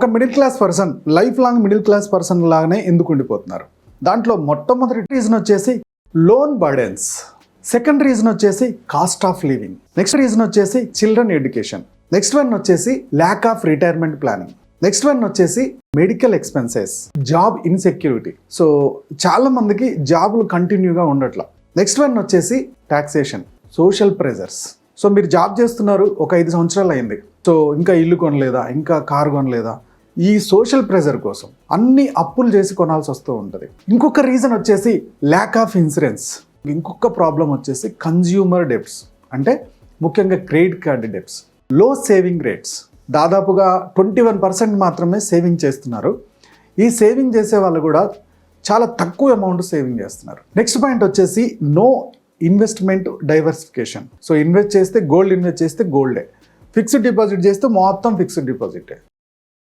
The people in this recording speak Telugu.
ఒక middle class person life long middle class person లాగానే ఎందుకు ఉండిపోతున్నారు? దాంట్లో మొట్టమొదటి రీజన్ వచ్చేసి లోన్ బర్డెన్స్, సెకండ్ రీజన్ వచ్చేసి cost of living, next reason వచ్చేసి చిల్డ్రన్ ఎడ్యుకేషన్, నెక్స్ట్ వన్ వచ్చేసి lack of retirement planning, next one వచ్చేసి medical expenses, job insecurity. So చాలా మందికి జాబులు కంటిన్యూగా ఉండట్లా. నెక్స్ట్ వన్ వచ్చేసి టాక్సేషన్, సోషల్ ప్రెజర్స్. సో మీరు జాబ్ చేస్తున్నారు, ఒక 5 సంవత్సరాలు అయింది, సో ఇంకా ఇల్లు కొనలేదా, ఇంకా కారు కొనలేదా, ఈ సోషల్ ప్రెజర్ కోసం అన్ని అప్పులు చేసి కొనాల్సి వస్తూ ఉంటుంది. ఇంకొక రీజన్ వచ్చేసి ల్యాక్ ఆఫ్ ఇన్సూరెన్స్. ఇంకొక ప్రాబ్లం వచ్చేసి కన్జ్యూమర్ డెబ్ట్స్, అంటే ముఖ్యంగా క్రెడిట్ కార్డ్ డెబ్ట్స్. లో సేవింగ్ రేట్స్, దాదాపుగా 21% మాత్రమే సేవింగ్ చేస్తున్నారు. ఈ సేవింగ్ చేసే వాళ్ళు కూడా చాలా తక్కువ అమౌంట్ సేవింగ్ చేస్తున్నారు. నెక్స్ట్ పాయింట్ వచ్చేసి no investment diversification. So invest చేస్తే గోల్డ్, ఇన్వెస్ట్ చేస్తే గోల్డే, ఫిక్స్డ్ డిపాజిట్ చేస్తే మొత్తం ఫిక్స్డ్ డిపాజిటే.